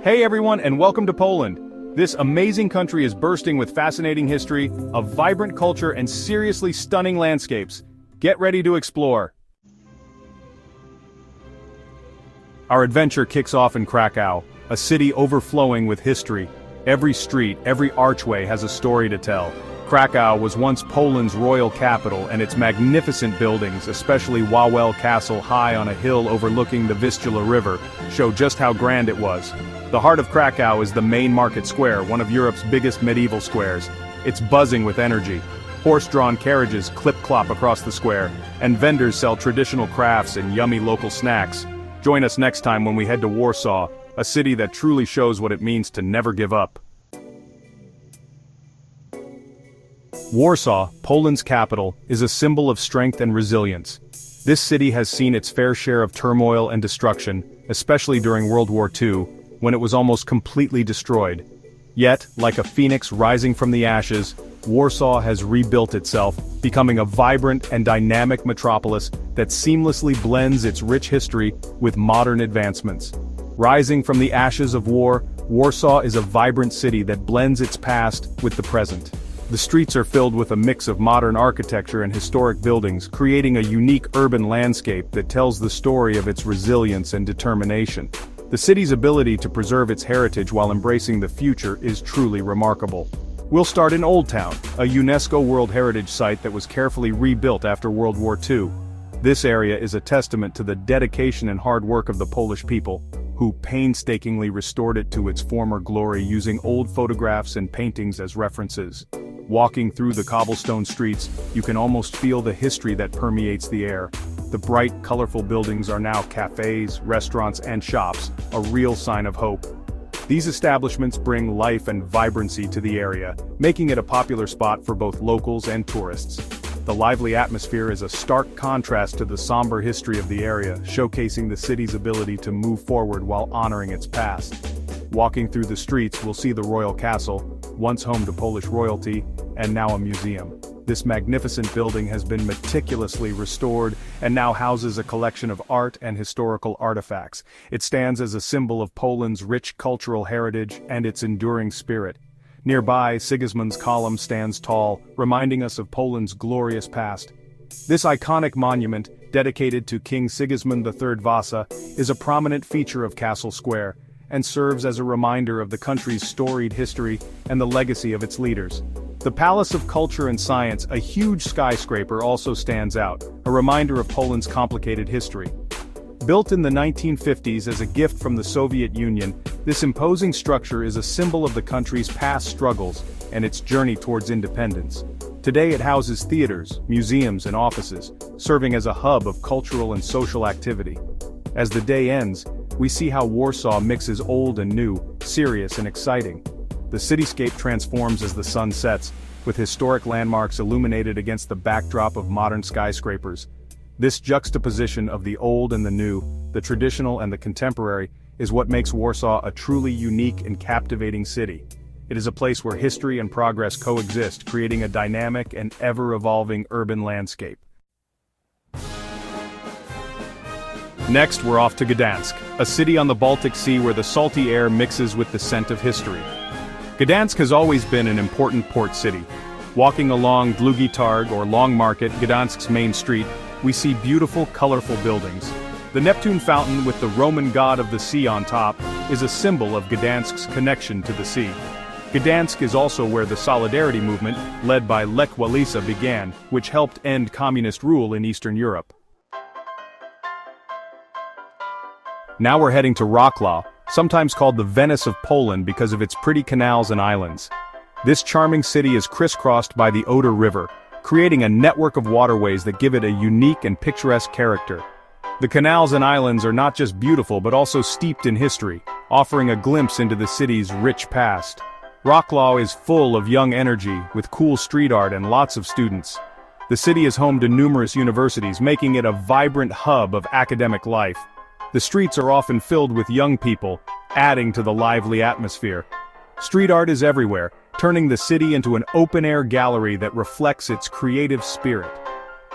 Hey everyone, and welcome to Poland. This amazing country is bursting with fascinating history, a vibrant culture, and seriously stunning landscapes. Get ready to explore. Our adventure kicks off in Krakow, a city overflowing with history. Every street, every archway has a story to tell. Krakow was once Poland's royal capital, and its magnificent buildings, especially Wawel Castle high on a hill overlooking the Vistula River, show just how grand it was. The heart of Krakow is the main market square, one of Europe's biggest medieval squares. It's buzzing with energy. Horse-drawn carriages clip-clop across the square, and vendors sell traditional crafts and yummy local snacks. Join us next time when we head to Warsaw, a city that truly shows what it means to never give up. Warsaw, Poland's capital, is a symbol of strength and resilience. This city has seen its fair share of turmoil and destruction, especially during World War II, when it was almost completely destroyed. Yet, like a phoenix rising from the ashes, Warsaw has rebuilt itself, becoming a vibrant and dynamic metropolis that seamlessly blends its rich history with modern advancements. Rising from the ashes of war, Warsaw is a vibrant city that blends its past with the present. The streets are filled with a mix of modern architecture and historic buildings, creating a unique urban landscape that tells the story of its resilience and determination. The city's ability to preserve its heritage while embracing the future is truly remarkable. We'll start in Old Town, a UNESCO World Heritage Site that was carefully rebuilt after World War II. This area is a testament to the dedication and hard work of the Polish people, who painstakingly restored it to its former glory using old photographs and paintings as references. Walking through the cobblestone streets, you can almost feel the history that permeates the air. The bright, colorful buildings are now cafes, restaurants, and shops, a real sign of hope. These establishments bring life and vibrancy to the area, making it a popular spot for both locals and tourists. The lively atmosphere is a stark contrast to the somber history of the area, showcasing the city's ability to move forward while honoring its past. Walking through the streets, we'll see the Royal Castle, once home to Polish royalty, and now a museum. This magnificent building has been meticulously restored and now houses a collection of art and historical artifacts. It stands as a symbol of Poland's rich cultural heritage and its enduring spirit. Nearby, Sigismund's column stands tall, reminding us of Poland's glorious past. This iconic monument, dedicated to King Sigismund III Vasa, is a prominent feature of Castle Square, and serves as a reminder of the country's storied history and the legacy of its leaders. The Palace of Culture and Science, a huge skyscraper, also stands out, a reminder of Poland's complicated history. Built in the 1950s as a gift from the Soviet Union, this imposing structure is a symbol of the country's past struggles and its journey towards independence. Today it houses theaters, museums, and offices, serving as a hub of cultural and social activity. As the day ends, we see how Warsaw mixes old and new, serious and exciting. The cityscape transforms as the sun sets, with historic landmarks illuminated against the backdrop of modern skyscrapers. This juxtaposition of the old and the new, the traditional and the contemporary, is what makes Warsaw a truly unique and captivating city. It is a place where history and progress coexist, creating a dynamic and ever-evolving urban landscape. Next, we're off to Gdansk, a city on the Baltic Sea where the salty air mixes with the scent of history. Gdansk has always been an important port city. Walking along Długi Targ, or Long Market, Gdansk's main street, we see beautiful, colorful buildings. The Neptune Fountain with the Roman god of the sea on top is a symbol of Gdansk's connection to the sea. Gdansk is also where the Solidarity movement, led by Lech Walesa, began, which helped end communist rule in Eastern Europe. Now we're heading to Wrocław, sometimes called the Venice of Poland because of its pretty canals and islands. This charming city is crisscrossed by the Oder River, creating a network of waterways that give it a unique and picturesque character. The canals and islands are not just beautiful but also steeped in history, offering a glimpse into the city's rich past. Wrocław is full of young energy, with cool street art and lots of students. The city is home to numerous universities, making it a vibrant hub of academic life. The streets are often filled with young people, adding to the lively atmosphere. Street art is everywhere, turning the city into an open-air gallery that reflects its creative spirit.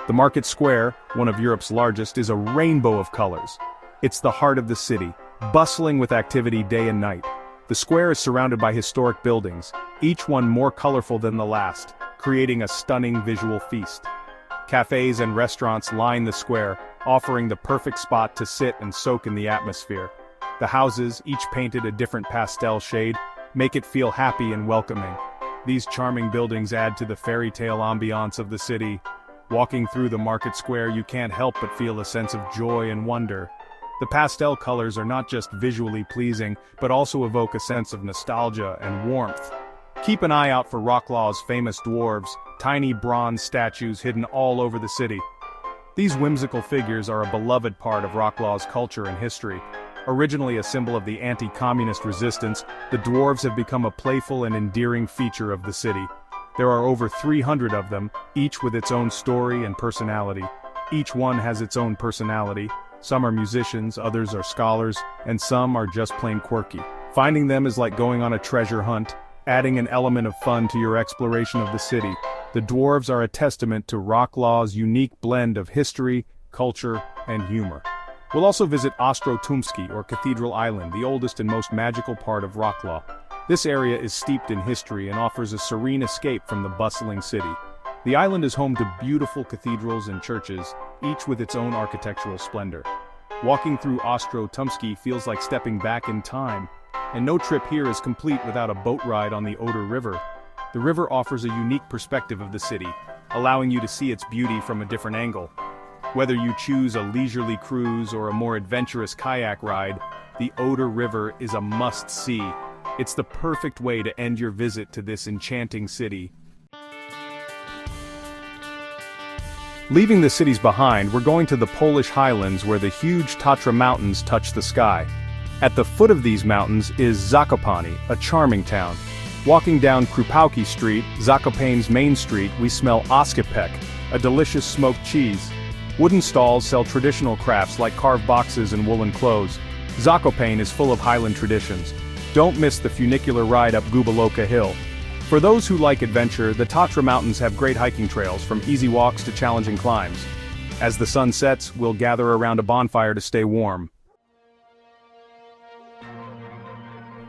The Market Square, one of Europe's largest, is a rainbow of colors. It's the heart of the city, bustling with activity day and night. The square is surrounded by historic buildings, each one more colorful than the last, creating a stunning visual feast. Cafes and restaurants line the square, offering the perfect spot to sit and soak in the atmosphere. The houses, each painted a different pastel shade, make it feel happy and welcoming. These charming buildings add to the fairy tale ambiance of the city. Walking through the market square, you can't help but feel a sense of joy and wonder. The pastel colors are not just visually pleasing, but also evoke a sense of nostalgia and warmth. Keep an eye out for Wrocław's famous dwarves, tiny bronze statues hidden all over the city. These whimsical figures are a beloved part of Wrocław's culture and history. Originally a symbol of the anti-communist resistance, the dwarves have become a playful and endearing feature of the city. There are over 300 of them, each with its own story and personality. Each one has its own personality. Some are musicians, others are scholars, and some are just plain quirky. Finding them is like going on a treasure hunt, adding an element of fun to your exploration of the city. The dwarves are a testament to Wrocław's unique blend of history, culture, and humor. We'll also visit Ostrotumski, or Cathedral Island, the oldest and most magical part of Wrocław. This area is steeped in history and offers a serene escape from the bustling city. The island is home to beautiful cathedrals and churches, each with its own architectural splendor. Walking through Ostrotumski feels like stepping back in time, and no trip here is complete without a boat ride on the Oder River. The river offers a unique perspective of the city, allowing you to see its beauty from a different angle. Whether you choose a leisurely cruise or a more adventurous kayak ride, the Oder River is a must-see. It's the perfect way to end your visit to this enchanting city. Leaving the cities behind, we're going to the Polish highlands where the huge Tatra Mountains touch the sky. At the foot of these mountains is Zakopane, a charming town. Walking down Krupałki Street, Zakopane's main street, we smell oskipek, a delicious smoked cheese. Wooden stalls sell traditional crafts like carved boxes and woolen clothes. Zakopane is full of highland traditions. Don't miss the funicular ride up Gubaloka Hill. For those who like adventure, the Tatra Mountains have great hiking trails, from easy walks to challenging climbs. As the sun sets, we'll gather around a bonfire to stay warm.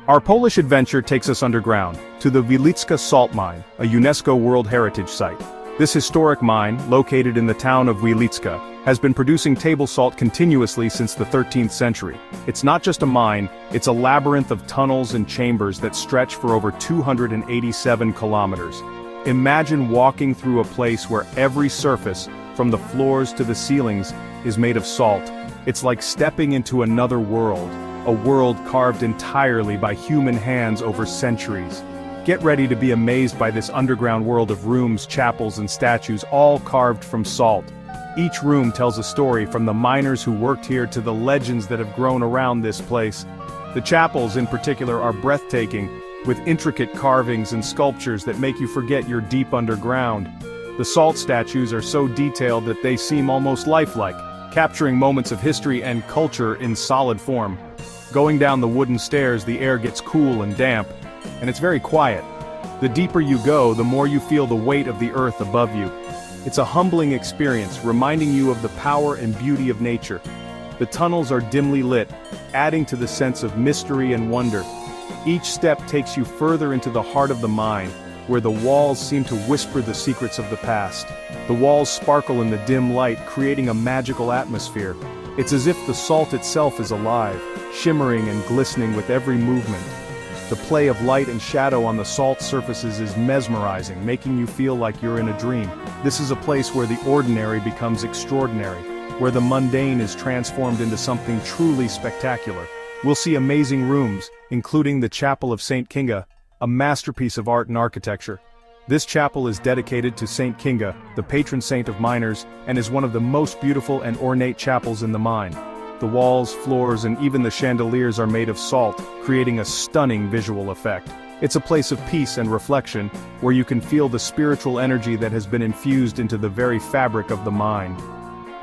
Our Polish adventure takes us underground, to the Wieliczka Salt Mine, a UNESCO World Heritage Site. This historic mine, located in the town of Wieliczka, has been producing table salt continuously since the 13th century. It's not just a mine, it's a labyrinth of tunnels and chambers that stretch for over 287 kilometers. Imagine walking through a place where every surface, from the floors to the ceilings, is made of salt. It's like stepping into another world, a world carved entirely by human hands over centuries. Get ready to be amazed by this underground world of rooms, chapels, and statues, all carved from salt. Each room tells a story, from the miners who worked here to the legends that have grown around this place. The chapels, in particular, are breathtaking, with intricate carvings and sculptures that make you forget you're deep underground. The salt statues are so detailed that they seem almost lifelike, capturing moments of history and culture in solid form. Going down the wooden stairs, the air gets cool and damp, and it's very quiet. The deeper you go, the more you feel the weight of the earth above you. It's a humbling experience, reminding you of the power and beauty of nature. The tunnels are dimly lit, adding to the sense of mystery and wonder. Each step takes you further into the heart of the mine, where the walls seem to whisper the secrets of the past. The walls sparkle in the dim light, creating a magical atmosphere. It's as if the salt itself is alive, shimmering and glistening with every movement. The play of light and shadow on the salt surfaces is mesmerizing, making you feel like you're in a dream. This is a place where the ordinary becomes extraordinary, where the mundane is transformed into something truly spectacular. We'll see amazing rooms, including the Chapel of St. Kinga, a masterpiece of art and architecture. This chapel is dedicated to St. Kinga, the patron saint of miners, and is one of the most beautiful and ornate chapels in the mine. The walls, floors, and even the chandeliers are made of salt, creating a stunning visual effect. It's a place of peace and reflection, where you can feel the spiritual energy that has been infused into the very fabric of the mine.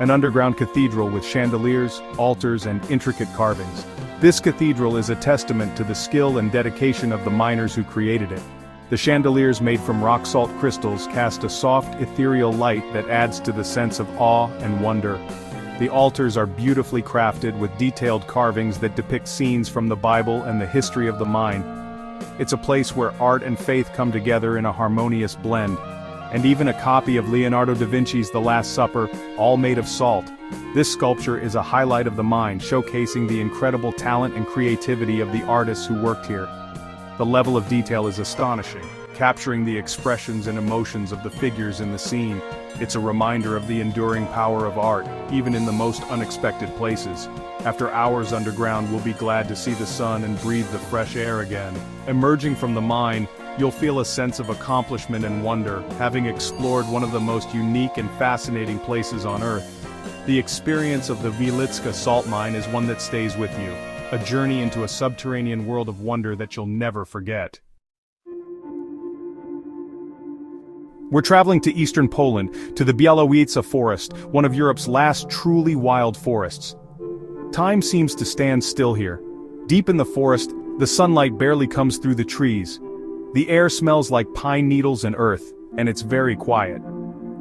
An underground cathedral with chandeliers, altars, and intricate carvings. This cathedral is a testament to the skill and dedication of the miners who created it. The chandeliers, made from rock salt crystals, cast a soft, ethereal light that adds to the sense of awe and wonder. The altars are beautifully crafted with detailed carvings that depict scenes from the Bible and the history of the mine. It's a place where art and faith come together in a harmonious blend. And even a copy of Leonardo da Vinci's The Last Supper, all made of salt. This sculpture is a highlight of the mine, showcasing the incredible talent and creativity of the artists who worked here. The level of detail is astonishing, capturing the expressions and emotions of the figures in the scene. It's a reminder of the enduring power of art, even in the most unexpected places. After hours underground, we'll be glad to see the sun and breathe the fresh air again. Emerging from the mine, you'll feel a sense of accomplishment and wonder, having explored one of the most unique and fascinating places on Earth. The experience of the Wieliczka salt mine is one that stays with you, a journey into a subterranean world of wonder that you'll never forget. We're traveling to eastern Poland, to the Białowieża forest, one of Europe's last truly wild forests. Time seems to stand still here. Deep in the forest, the sunlight barely comes through the trees. The air smells like pine needles and earth, and it's very quiet.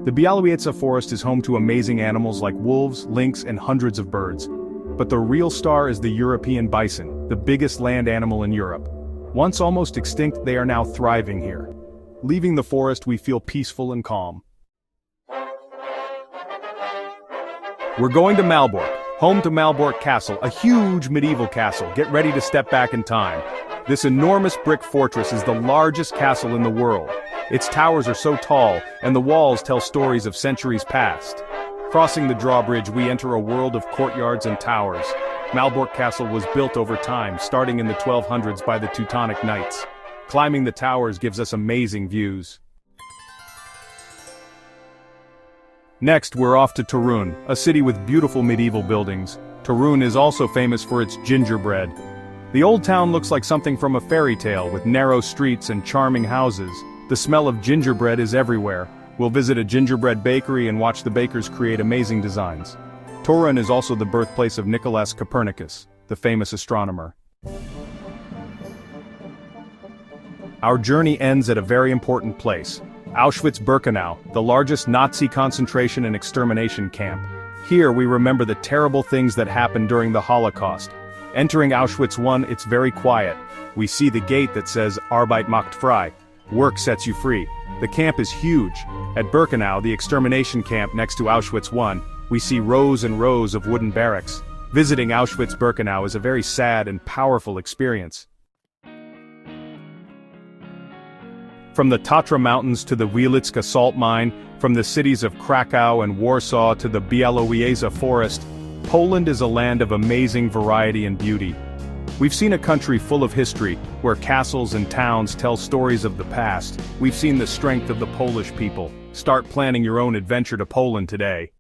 The Białowieża forest is home to amazing animals like wolves, lynx, and hundreds of birds. But the real star is the European bison, the biggest land animal in Europe. Once almost extinct, they are now thriving here. Leaving the forest, we feel peaceful and calm. We're going to Malbork, home to Malbork Castle, a huge medieval castle. Get ready to step back in time. This enormous brick fortress is the largest castle in the world. Its towers are so tall, and the walls tell stories of centuries past. Crossing the drawbridge, we enter a world of courtyards and towers. Malbork Castle was built over time, starting in the 1200s by the Teutonic Knights. Climbing the towers gives us amazing views. Next, we're off to Torun, a city with beautiful medieval buildings. Torun is also famous for its gingerbread. The old town looks like something from a fairy tale, with narrow streets and charming houses. The smell of gingerbread is everywhere. We'll visit a gingerbread bakery and watch the bakers create amazing designs. Torun is also the birthplace of Nicolaus Copernicus, the famous astronomer. Our journey ends at a very important place, Auschwitz-Birkenau, the largest Nazi concentration and extermination camp. Here we remember the terrible things that happened during the Holocaust. Entering Auschwitz I, it's very quiet. We see the gate that says Arbeit macht frei, work sets you free. The camp is huge. At Birkenau, the extermination camp next to Auschwitz I, we see rows and rows of wooden barracks. Visiting Auschwitz-Birkenau is a very sad and powerful experience. From the Tatra Mountains to the Wieliczka salt mine, from the cities of Krakow and Warsaw to the Białowieża forest, Poland is a land of amazing variety and beauty. We've seen a country full of history, where castles and towns tell stories of the past. We've seen the strength of the Polish people. Start planning your own adventure to Poland today.